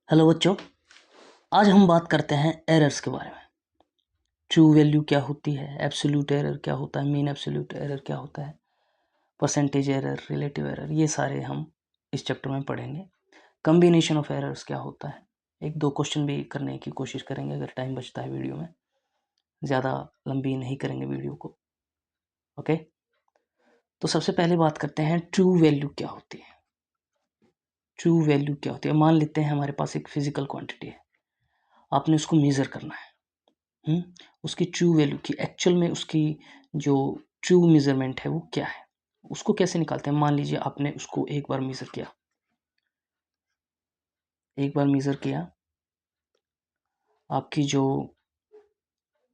Hello बच्चों, आज हम बात करते हैं एरर्स के बारे में। ट्रू वैल्यू क्या होती है, एब्सोल्यूट एरर क्या होता है, मीन एब्सोल्यूट एरर क्या होता है, परसेंटेज एरर, रिलेटिव एरर, ये सारे हम इस चैप्टर में पढ़ेंगे। कम्बिनेशन ऑफ एरर्स क्या होता है, एक दो क्वेश्चन भी करने की कोशिश करेंगे अगर टाइम बचता है वीडियो में। ज़्यादा लंबी नहीं करेंगे वीडियो को। ओके, तो सबसे पहले बात करते हैं ट्रू वैल्यू क्या होती है। ट्रू वैल्यू क्या होती है, मान लेते हैं हमारे पास एक फिजिकल क्वांटिटी है, आपने उसको मेज़र करना है। उसकी ट्रू वैल्यू की एक्चुअल में उसकी जो ट्रू मेजरमेंट है वो क्या है, उसको कैसे निकालते हैं। मान लीजिए आपने उसको एक बार मेज़र किया, आपकी जो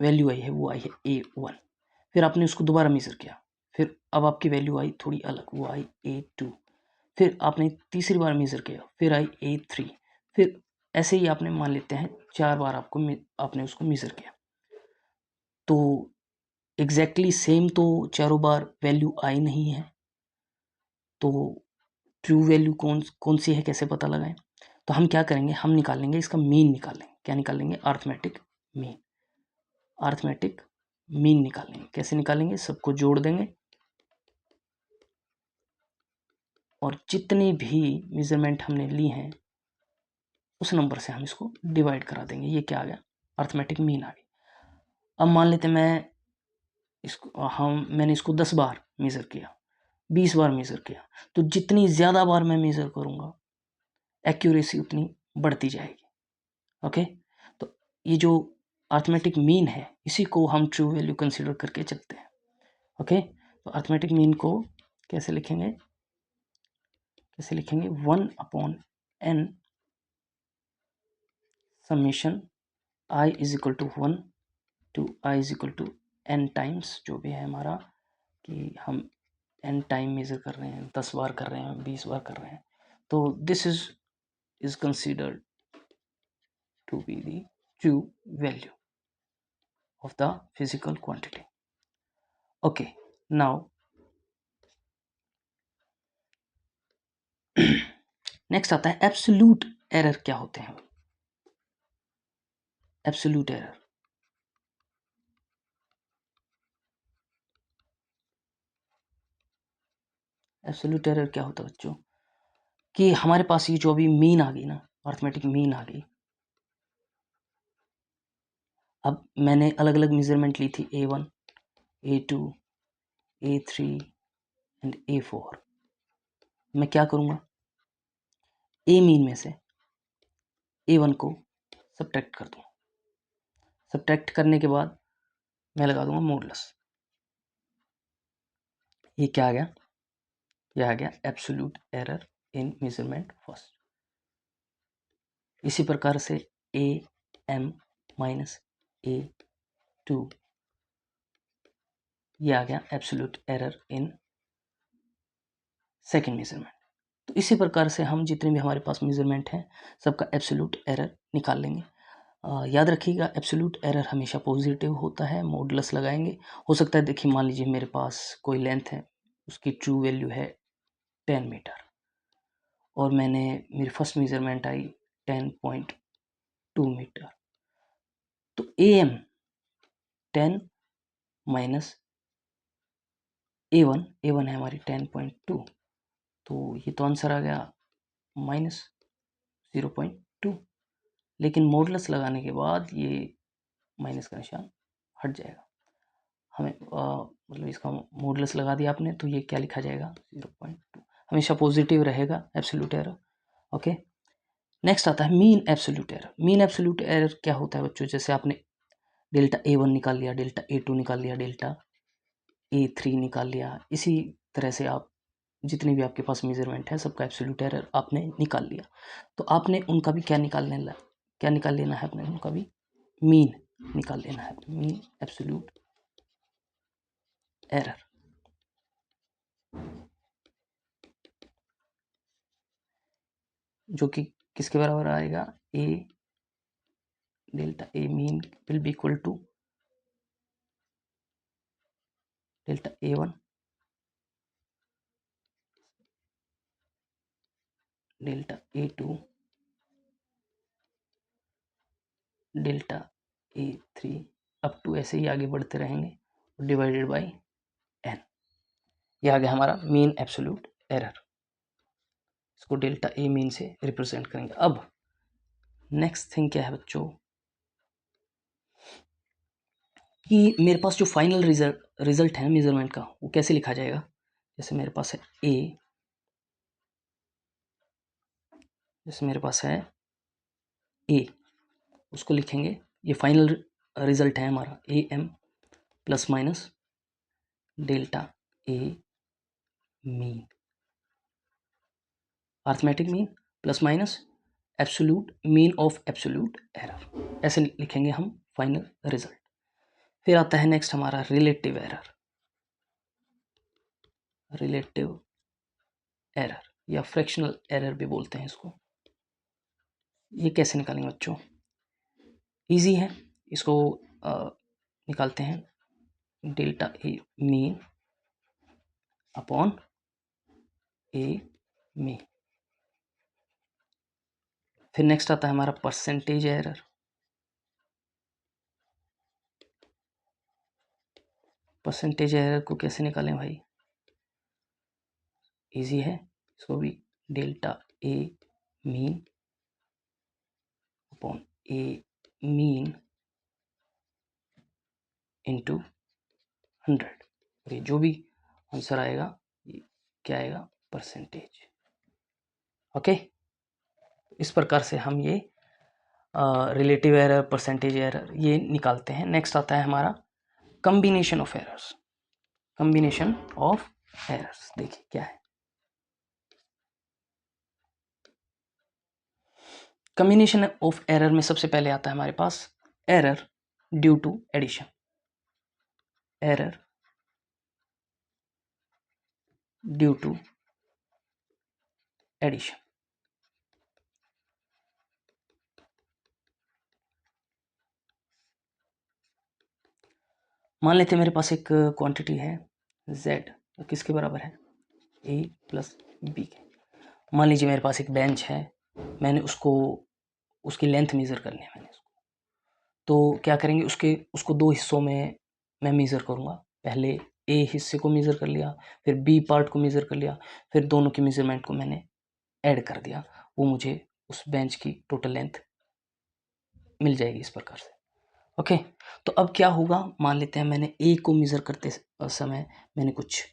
वैल्यू आई है वो आई है A1। फिर आपने उसको दोबारा मेज़र किया, फिर अब आपकी वैल्यू आई थोड़ी अलग, वो आई A2। फिर आपने तीसरी बार मेज़र किया, फिर आई A3। फिर ऐसे ही आपने मान लेते हैं 4 बार आपने उसको मेज़र किया, तो एग्जैक्टली सेम तो चारों बार वैल्यू आई नहीं है। तो ट्रू वैल्यू कौन कौन सी है, कैसे पता लगाएं। तो हम क्या करेंगे, हम निकालेंगे इसका मीन निकालेंगे। क्या निकालेंगे, अर्थमेटिक मीन। अर्थमेटिक मीन निकालेंगे, कैसे निकालेंगे, सबको जोड़ देंगे और जितनी भी मेजरमेंट हमने ली हैं उस नंबर से हम इसको डिवाइड करा देंगे। ये क्या आ गया, अर्थमेटिक मीन आ गया। अब मान लेते मैंने इसको 10 बार मेज़र किया, 20 बार मेज़र किया, तो जितनी ज़्यादा बार मैं मेज़र करूँगा एक्यूरेसी उतनी बढ़ती जाएगी। ओके, तो ये जो अर्थमेटिक मीन है इसी को हम ट्रू वैल्यू कंसीडर करके चलते हैं। ओके, तो अर्थमेटिक मीन को कैसे लिखेंगे, 1/n summation i is equal to 1 to i is equal to n times, जो भी है हमारा, कि हम n टाइम मेज़र कर रहे हैं, 10 बार कर रहे हैं, 20 बार कर रहे हैं, तो this is considered to be the true value of the physical quantity. Okay, now next आता है एब्सोल्यूट एरर क्या होते हैं। एब्सोल्यूट एरर, एब्सोल्यूट एरर क्या होता है बच्चों, कि हमारे पास ये जो अभी मीन आ गई ना, अर्थमेटिक मीन आ गई। अब मैंने अलग अलग मेजरमेंट ली थी, A1, A2, A3 and A4। मैं क्या करूँगा, ए मीन में से A1 को सब्ट्रैक्ट कर दूँगा। सब्ट्रैक्ट करने के बाद मैं लगा दूंगा मॉडुलस। ये क्या आ गया, ये आ गया absolute error in measurement first. इसी प्रकार से AM माइनस A2, ये आ गया absolute error in second measurement. तो इसी प्रकार से हम जितने भी हमारे पास मेजरमेंट हैं सबका एब्सोल्यूट एरर निकाल लेंगे। याद रखिएगा एब्सोल्यूट एरर हमेशा पॉजिटिव होता है, मॉडुलस लगाएंगे। हो सकता है, देखिए मान लीजिए मेरे पास कोई लेंथ है, उसकी ट्रू वैल्यू है 10 मीटर और मेरी फर्स्ट मेजरमेंट आई 10.2 मीटर। तो AM 10 माइनस A1 है हमारी 10.2, तो ये तो आंसर आ गया -0.2। लेकिन मॉडुलस लगाने के बाद ये माइनस का निशान हट जाएगा। हमें मतलब इसका मॉडुलस लगा दिया आपने, तो ये क्या लिखा जाएगा, 0.2। हमेशा पॉजिटिव रहेगा एब्सोल्यूट एरर। ओके, नेक्स्ट आता है mean absolute error. Mean absolute error क्या होता है बच्चों, जैसे आपने डेल्टा A1 निकाल लिया, डेल्टा A2 निकाल लिया, डेल्टा A3 निकाल लिया, इसी तरह से आप जितने भी आपके पास मेजरमेंट है सबका एब्सोल्यूट एरर आपने निकाल लिया। तो आपने उनका भी क्या निकाल लेना है, आपने उनका भी मीन निकाल लेना है, मीन एब्सोल्यूट एरर। जो कि किसके बराबर आएगा, delta A mean will be equal to delta A1 delta A2 delta A3 up to ऐसे ही आगे बढ़ते रहेंगे, डिवाइडेड बाई n। ये आ गया हमारा मीन एब्सोल्यूट एरर। इसको डेल्टा ए मीन से रिप्रेजेंट करेंगे। अब नेक्स्ट थिंग क्या है बच्चों कि मेरे पास जो फाइनल रिजल्ट है मेजरमेंट का वो कैसे लिखा जाएगा। जैसे मेरे पास है ए, जैसे मेरे पास है ए, उसको लिखेंगे, ये फाइनल रिजल्ट है हमारा A M plus minus delta A mean, arithmetic mean plus minus absolute mean of absolute error, ऐसे लिखेंगे हम फाइनल रिजल्ट। फिर आता है नेक्स्ट हमारा रिलेटिव एरर। रिलेटिव एरर या फ्रैक्शनल एरर भी बोलते हैं इसको। ये कैसे निकालेंगे बच्चों, इजी है, इसको निकालते हैं delta A mean upon A mean. फिर नेक्स्ट आता है हमारा परसेंटेज एरर। परसेंटेज एरर को कैसे निकालें भाई, इजी है, इसको भी delta A mean upon A mean into 100, और ये जो भी आंसर आएगा ये क्या आएगा, परसेंटेज। ओके, इस प्रकार से हम ये रिलेटिव एरर, परसेंटेज एरर ये निकालते हैं। नेक्स्ट आता है हमारा combination of errors. Combination of errors देखिए क्या है। कम्बिनेशन ऑफ एरर में सबसे पहले आता है हमारे पास error due to addition. Error due to addition. मान लेते हैं मेरे पास एक क्वांटिटी है z, वो किसके बराबर है, a प्लस बी के। मान लीजिए मेरे पास एक बेंच है, मैंने उसकी लेंथ मेज़र करनी है मैंने उसको, तो क्या करेंगे, उसको दो हिस्सों में मैं मेज़र करूँगा। पहले ए हिस्से को मेज़र कर लिया, फिर बी पार्ट को मेज़र कर लिया, फिर दोनों की मेज़रमेंट को मैंने ऐड कर दिया, वो मुझे उस बेंच की टोटल लेंथ मिल जाएगी इस प्रकार से। ओके, तो अब क्या होगा, मान लेते हैं मैंने ए को मेज़र करते समय मैंने कुछ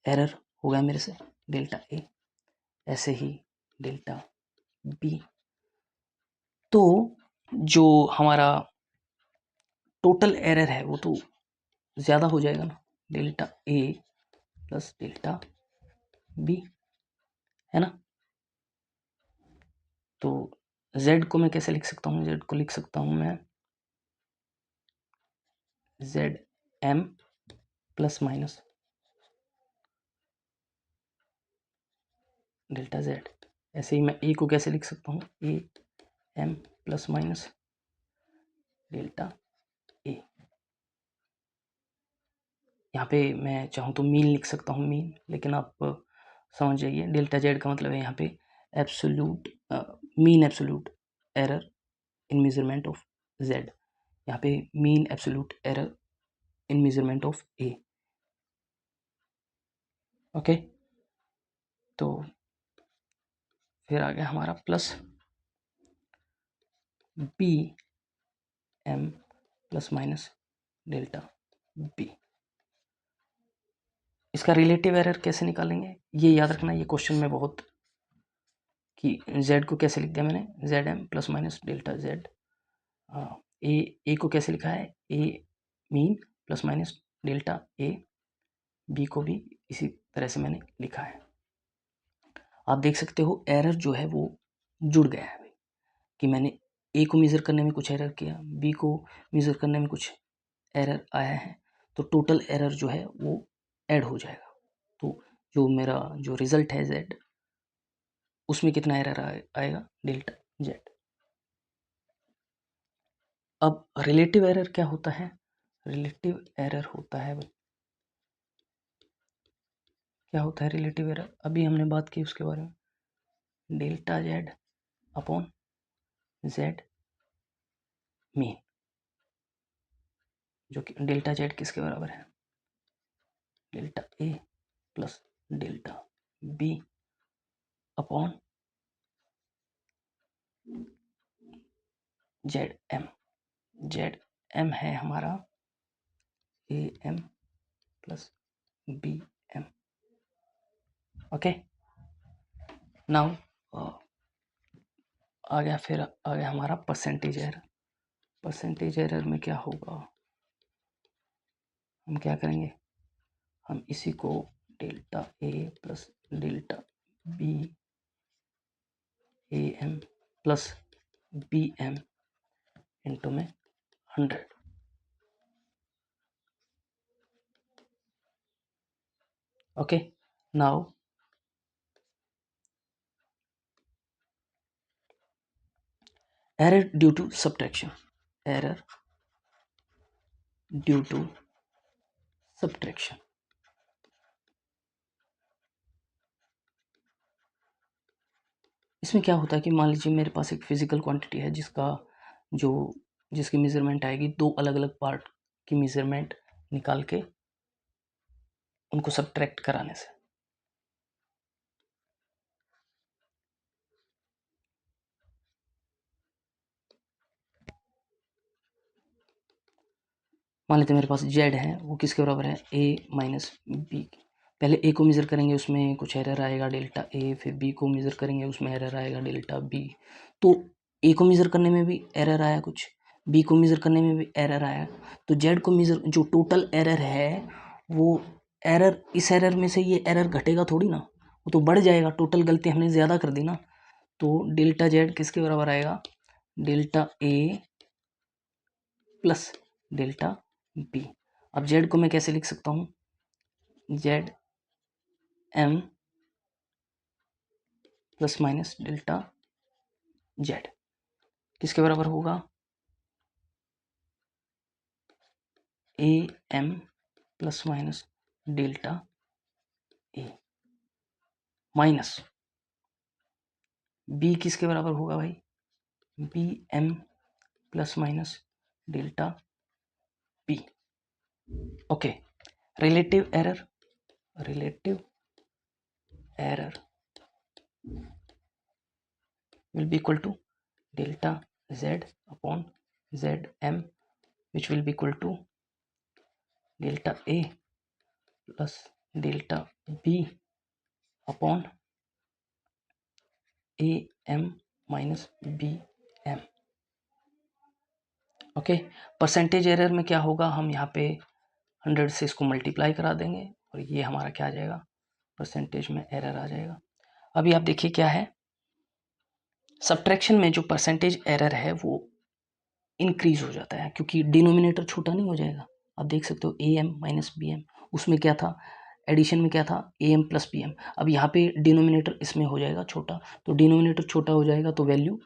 एरर हो गया मेरे से, डेल्टा ए, ऐसे ही डेल्टा बी, तो जो हमारा टोटल एरर है वो तो ज़्यादा हो जाएगा ना, delta A plus delta B, है ना। तो z को मैं कैसे लिख सकता हूँ, z को लिख सकता हूँ मैं Z M plus minus delta Z. ऐसे ही मैं ए को कैसे लिख सकता हूँ, A M plus minus delta A. यहाँ पे मैं चाहूँ तो मीन लिख सकता हूँ मीन, लेकिन आप समझ जाइए डेल्टा जेड का मतलब है यहाँ पे absolute mean absolute error in measurement of Z, यहाँ पे mean absolute error in measurement of A. Okay, तो फिर आ गया हमारा plus B M plus minus delta B. इसका रिलेटिव एरर कैसे निकालेंगे, ये याद रखना, ये क्वेश्चन में बहुत, कि z को कैसे लिख दिया मैंने, Z M plus minus delta Z. A को कैसे लिखा है, A mean plus minus delta A, B को भी इसी तरह से मैंने लिखा है। आप देख सकते हो एरर जो है वो जुड़ गया है भाई, कि मैंने ए को मेज़र करने में कुछ एरर किया, बी को मेज़र करने में कुछ एरर आया है, तो टोटल एरर जो है वो ऐड हो जाएगा। तो जो मेरा जो रिज़ल्ट है z, उसमें कितना एरर आएगा, डेल्टा जेड। अब रिलेटिव एरर क्या होता है, रिलेटिव एरर होता है, क्या होता है रिलेटिव एरर, अभी हमने बात की उसके बारे में, delta Z upon Z mean, जो कि डेल्टा जेड किसके बराबर है, delta A plus delta B upon Z M है हमारा A M plus B M. Okay, now आ गया हमारा परसेंटेज एरर। परसेंटेज एरर में क्या होगा, हम क्या करेंगे, हम इसी को delta A plus delta B A M plus B M into में 100। Okay, now error due to subtraction, error due to subtraction। इसमें क्या होता है कि मान लीजिए मेरे पास एक फिजिकल क्वांटिटी है जिसकी मेजरमेंट आएगी, दो अलग अलग पार्ट की मेजरमेंट निकाल के उनको सब्ट्रैक्ट कराने से। मान लेते हैं मेरे पास जेड है, वो किसके बराबर है, ए माइनस बी। पहले ए को मेज़र करेंगे, उसमें कुछ एरर आएगा डेल्टा ए, फिर बी को मेज़र करेंगे, उसमें एरर आएगा डेल्टा बी। तो ए को मेज़र करने में भी एरर आया कुछ, बी को मेज़र करने में भी एरर आया, तो जेड को मेज़र, जो टोटल एरर है वो एरर, इस एरर में से ये एरर घटेगा थोड़ी ना, वो तो बढ़ जाएगा, टोटल गलती हमने ज़्यादा कर दी ना। तो डेल्टा जेड किसके बराबर आएगा, delta A plus delta B. अब जेड को मैं कैसे लिख सकता हूँ, Z M plus minus delta Z किसके बराबर होगा, A M plus minus delta A minus B किसके बराबर होगा भाई, B M plus minus delta B. Okay, relative error will be equal to delta z upon zm, which will be equal to delta a plus delta b upon a m minus b m। Okay, percentage error में क्या होगा, हम यहाँ पे 100 से इसको multiply करा देंगे और ये हमारा क्या आ जाएगा, परसेंटेज में एरर आ जाएगा। अभी आप देखिए क्या है, सब्ट्रैक्शन में जो परसेंटेज एरर है वो इंक्रीज हो जाता है, क्योंकि डिनोमिनेटर छोटा नहीं हो जाएगा। आप देख सकते हो A M minus B M, उसमें क्या था, एडिशन में क्या था, A M plus B M. अब यहाँ पे डिनोमिनेटर इसमें हो जाएगा छोटा, तो डिनोमिनेटर छोटा हो जाएगा तो वैल्यू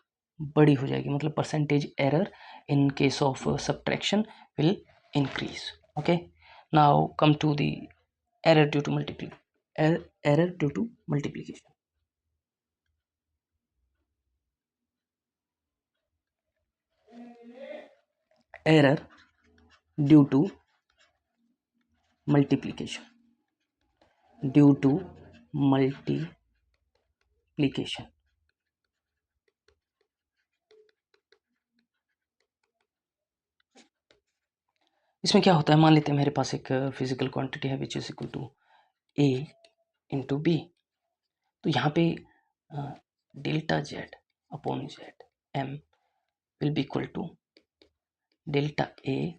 बड़ी हो जाएगी, मतलब percentage error in case of subtraction will increase. Okay, now come to the error due to multiplication। Error due to multiplication, due to multiplication। इसमें क्या होता है, मान लेते हैं मेरे पास एक फिजिकल क्वांटिटी है which is equal to A into B. तो यहाँ पे delta Z upon Z M will be equal to delta A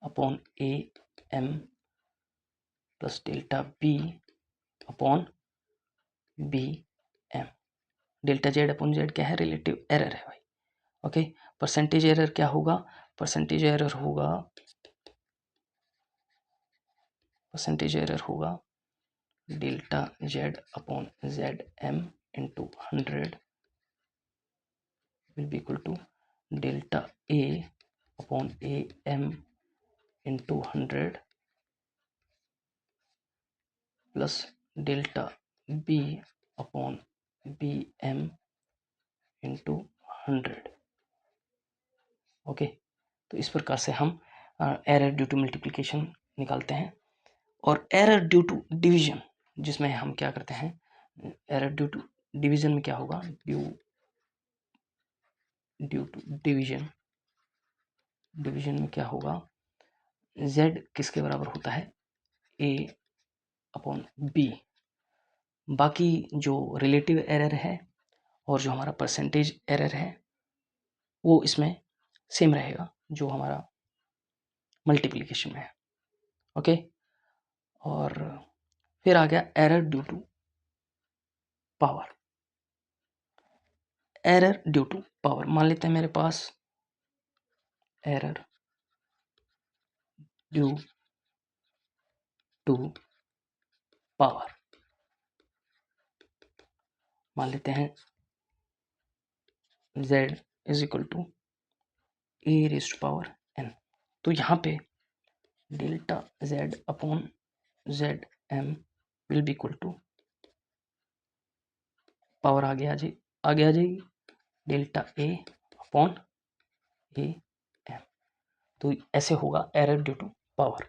upon A M plus delta B upon B M. Delta Z upon Z क्या है, relative error है भाई। Okay, percentage error क्या होगा, percentage error होगा delta Z upon Z M into 100 will be equal to delta a upon a m into 100 plus delta b upon b m into 100। Okay, तो इस प्रकार से हम एरर ड्यू टू मल्टीप्लिकेशन निकालते हैं। और एरर ड्यू टू डिवीजन, जिसमें हम क्या करते हैं, एरर ड्यू टू डिवीजन में क्या होगा, ड्यू टू डिवीजन में क्या होगा, z किसके बराबर होता है, a/b। बाकी जो रिलेटिव एरर है और जो हमारा परसेंटेज एरर है वो इसमें सेम रहेगा जो हमारा मल्टीप्लिकेशन में है। ओके, और फिर आ गया error due to power. Error due to power, मान लेते हैं मेरे पास एरर ड्यू टू पावर, मान लेते हैं z is equal to a raise to power n। तो यहाँ पे delta z upon Z M will be equal to, power आगे आ जाएगी delta a upon A M. तो ऐसे होगा error due to power.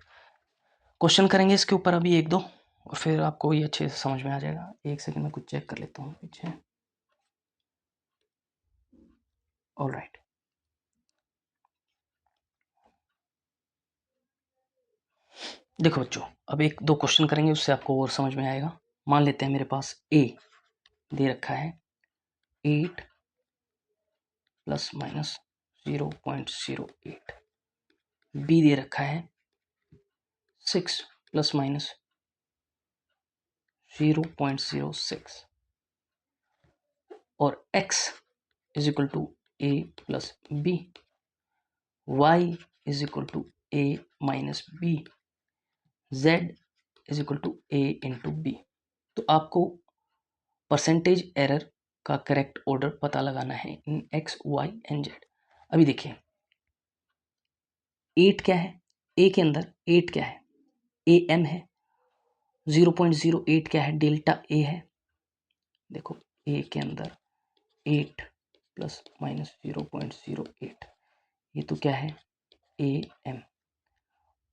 Question करेंगे इसके ऊपर अभी एक दो, और फिर आपको ये अच्छे से समझ में आ जाएगा। एक सेकंड में कुछ चेक कर लेता हूँ पीछे। ऑलराइट, देखो बच्चों, अब एक दो क्वेश्चन करेंगे, उससे आपको और समझ में आएगा। मान लेते हैं मेरे पास a दे रखा है 8 प्लस माइनस 0.08, b दे रखा है 6 प्लस माइनस 0.06, और x is equal to a plus B, y is equal to a minus B, z is equal to a into B. तो आपको परसेंटेज एरर का करेक्ट ऑर्डर पता लगाना है in x, y and z। अभी देखिए 8 क्या है, a के अंदर 8 क्या है, am है, 0.08 क्या है, डेल्टा a है। देखो a के अंदर 8 प्लस माइनस 0.08, ये तो क्या है am,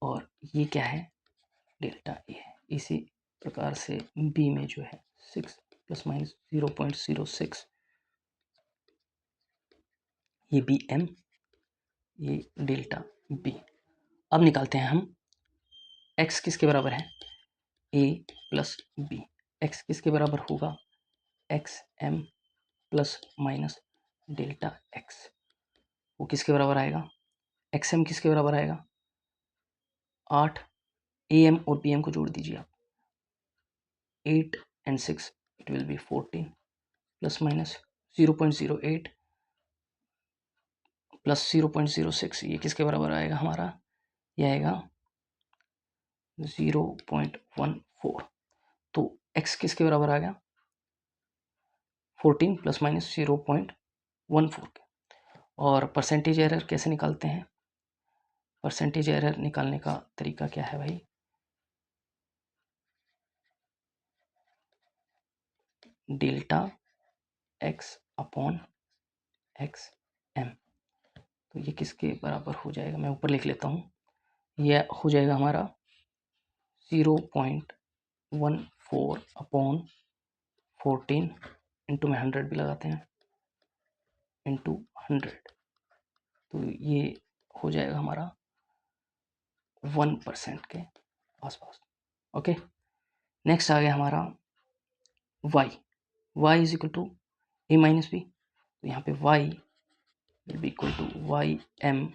और ये क्या है डेल्टा a है। इसी प्रकार से b में जो है 6 प्लस माइनस 0.06, ये बी एम, ये डेल्टा बी। अब निकालते हैं हम x किसके बराबर है, a प्लस बी। x किसके बराबर होगा, X M plus minus delta x, वो किसके बराबर आएगा, एक्स एम किसके बराबर आएगा 8, ए एम और बी एम को जोड़ दीजिए आप, 8 and 6 it will be 14 plus minus 0.08 plus 0.06, ये किसके बराबर आएगा हमारा, ये आएगा 0.14। तो x किसके बराबर आ गया 14 प्लस माइनस 0.14। और परसेंटेज एरर कैसे निकालते हैं, परसेंटेज एरर निकालने का तरीका क्या है भाई, delta x upon X M. तो ये किसके बराबर हो जाएगा, मैं ऊपर लिख लेता हूँ, यह हो जाएगा हमारा 0.14 अपॉन 14 इंटू में 100 भी लगाते हैं, इंटू 100, तो ये हो जाएगा हमारा 1% के आसपास। ओके, नेक्स्ट आ गया हमारा y is equal to a minus B. तो यहाँ पे y will be equal to Y M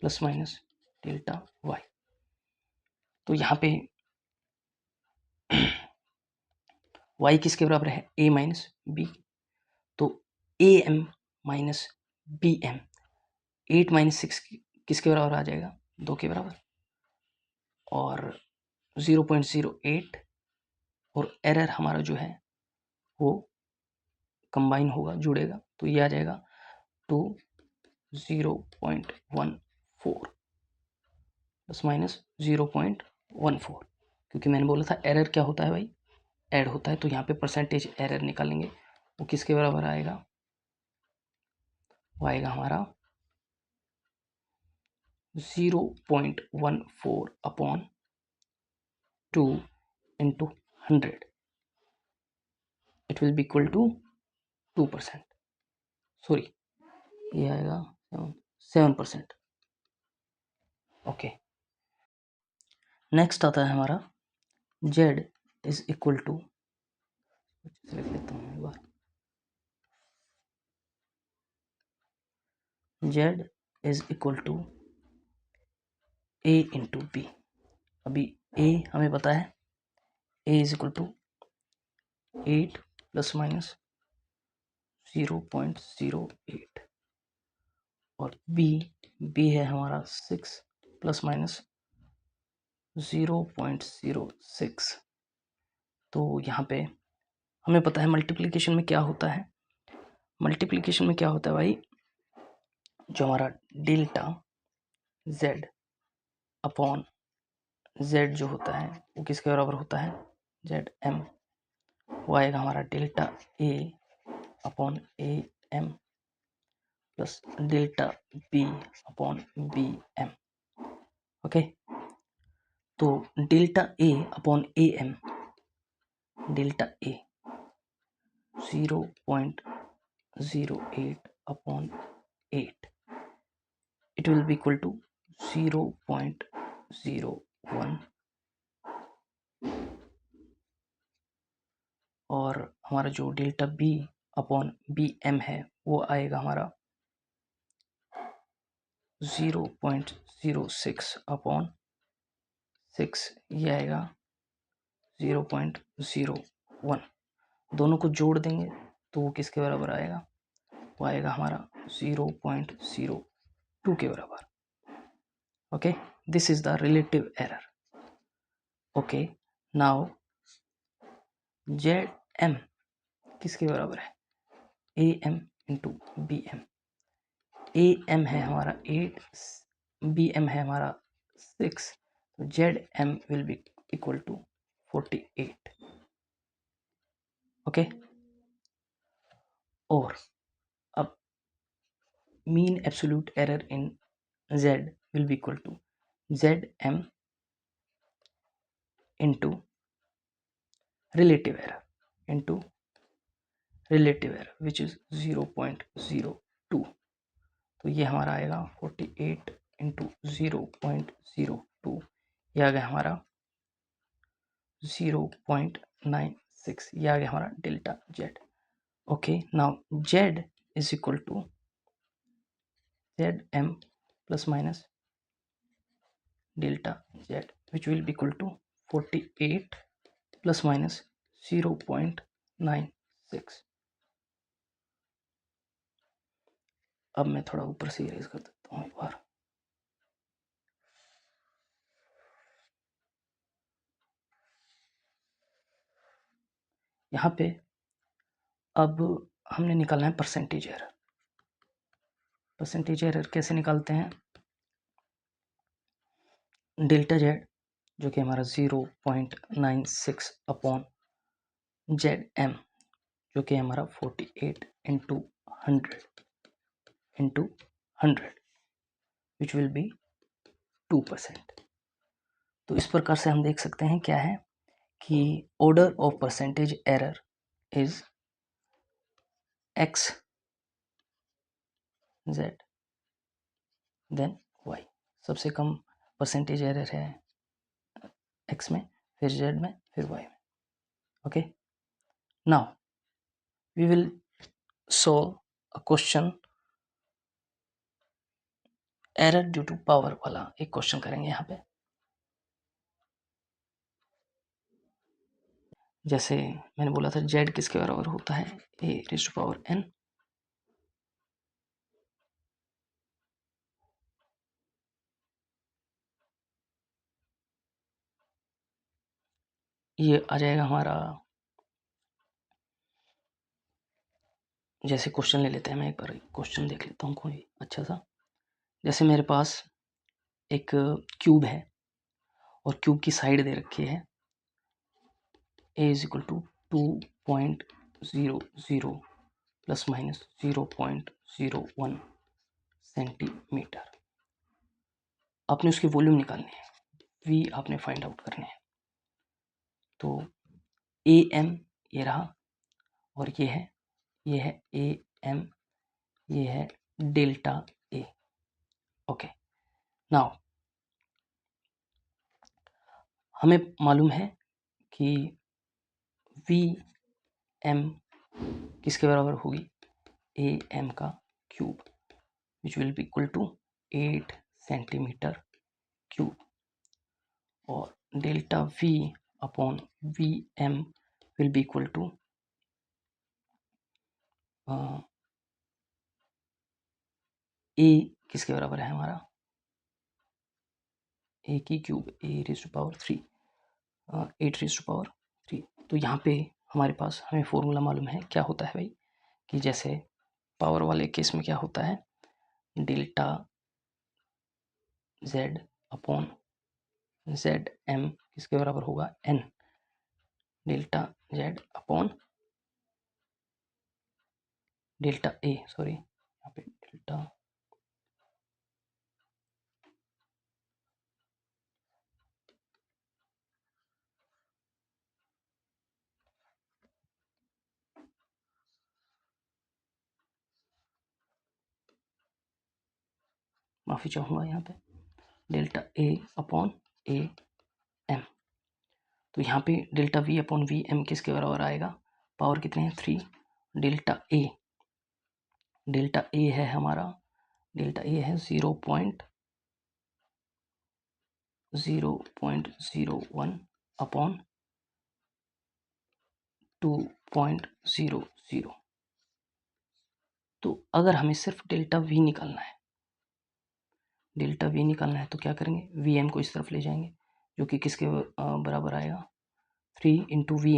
plus minus delta y। तो यहाँ पे y किसके बराबर है, a माइनस बी। तो A M minus B M, 8 minus 6 किसके बराबर आ जाएगा, 2 के बराबर, और 0.08, और एरर हमारा जो है वो कंबाइन होगा, जुड़ेगा, तो ये आ जाएगा टू 0.14 प्लस माइनस 0.14, क्योंकि मैंने बोला था एरर क्या होता है भाई, ऐड होता है। तो यहाँ पे परसेंटेज एरर निकालेंगे, वो किसके बराबर आएगा वो आएगा हमारा 0.14 upon 2 into 100, it will be equal to 2%, sorry ये आएगा 7%। ओके, नेक्स्ट आता है हमारा z इज इक्वल टू, लिख लेता हूँ एक बार, z is equal to a into B. अभी a हमें पता है, a is equal to 8 plus minus 0.08 और b है हमारा 6 प्लस माइनस 0.06। तो यहाँ पे हमें पता है मल्टीप्लिकेशन में क्या होता है, मल्टीप्लिकेशन में क्या होता है भाई, जो हमारा डेल्टा z अपॉन z जो होता है वो किसके बराबर होता है, zm, वो आएगा हमारा delta a upon am plus delta b upon bm। Okay, तो delta a upon am, delta a 0.08 upon 8, it will be equal to 0.01, और हमारा जो डेल्टा b अपॉन bm है वो आएगा हमारा 0.06 अपॉन 6, ये आएगा 0.01। दोनों को जोड़ देंगे तो वो किसके बराबर आएगा, वो आएगा हमारा 0.02 के बराबर। Okay, this is the relative error. Okay, now zm किसके बराबर है, am इंटू bm। am है हमारा 8, bm है हमारा 6, तो zm will be equal to 48। ओके, और अब mean absolute error in z will be equal to zm into relative error into relative error which is 0.02। तो ये हमारा आएगा 48 इंटू 0.02, ये आ गया हमारा 0.96, ये आ गया हमारा delta z। Okay, now z is equal to zm plus minus delta z which will be equal to 48 plus minus 0.96। अब मैं थोड़ा ऊपर से इरेज कर देता हूँ एक बार। यहाँ पे अब हमने निकालना है परसेंटेज एरर। परसेंटेज एरर कैसे निकालते हैं, डेल्टा जेड जो कि हमारा 0.96 अपॉन zm जो कि हमारा 48 इंटू 100 विच विल बी 2%। तो इस प्रकार से हम देख सकते हैं क्या है कि order of percentage error is x z then y। सबसे कम परसेंटेज एरर है x में, फिर z में, फिर y में। Okay, now we will solve a question error due to power वाला एक क्वेश्चन करेंगे यहाँ पे। जैसे मैंने बोला था z किसके बराबर होता है, a raised to power n। ये आ जाएगा हमारा, जैसे क्वेश्चन ले लेते हैं, मैं एक बार क्वेश्चन देख लेता हूँ कोई अच्छा सा। जैसे मेरे पास एक क्यूब है और क्यूब की साइड दे रखी है a is equal to 2.00 plus minus 0.01 centimetre. आपने उसकी वॉल्यूम निकालनी है, वी आपने फाइंड आउट करने हैं। तो ए एम ये रहा, और ये है ए एम, ये है डेल्टा ए। ओके, नाउ हमें मालूम है कि वी एम किसके बराबर होगी, ए एम का cube, which will be equal to 8 centimetre cube, और delta V upon V M will be equal to A किसके बराबर है हमारा, ए की cube, A raise to power 3, 8 raise to power 3। तो यहाँ पे हमारे पास हमें फॉर्मूला मालूम है, क्या होता है भाई, कि जैसे पावर वाले केस में क्या होता है, delta Z upon Z M किसके बराबर होगा, N, delta Z upon delta A, sorry यहाँ पे डेल्टा माफ़ी चाहूँगा, यहाँ पे delta A upon A M. तो यहाँ पे delta V upon V M किसके बराबर आएगा, पावर कितने हैं, 3, डेल्टा ए है हमारा, डेल्टा ए है 0.01 अपॉन 2.00। तो अगर हमें सिर्फ डेल्टा वी निकालना है, तो क्या करेंगे, वी एम को इस तरफ ले जाएंगे, जो कि किसके बराबर आएगा, 3 इंटू वी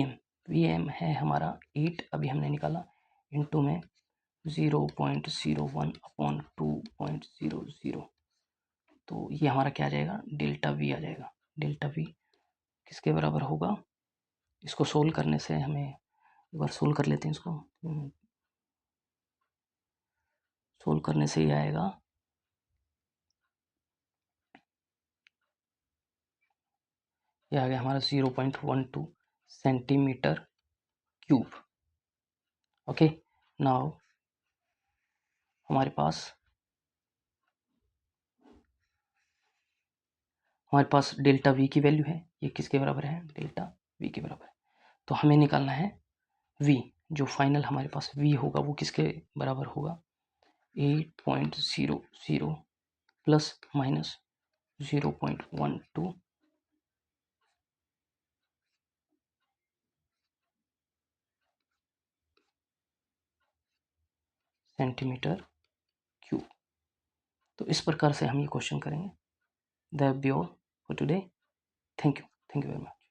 एम है हमारा 8 अभी हमने निकाला, इंटू में 0.01 अपॉन 2.00। तो ये हमारा क्या आ जाएगा, डेल्टा वी आ जाएगा। डेल्टा वी किसके बराबर होगा, इसको सोल्व करने से हमें, एक बार सोल्व कर लेते हैं इसको, सोल्व करने से ये आएगा, ये आ गया हमारा 0.12 सेंटीमीटर क्यूब। ओके, नाउ हमारे पास डेल्टा वी की वैल्यू है, ये किसके बराबर है, डेल्टा वी के बराबर है। तो हमें निकालना है वी, जो फाइनल हमारे पास वी होगा वो किसके बराबर होगा, 8.00 प्लस माइनस 0.12 सेंटीमीटर क्यूब। तो इस प्रकार से हम ये क्वेश्चन करेंगे। That be all for today. Thank you very much.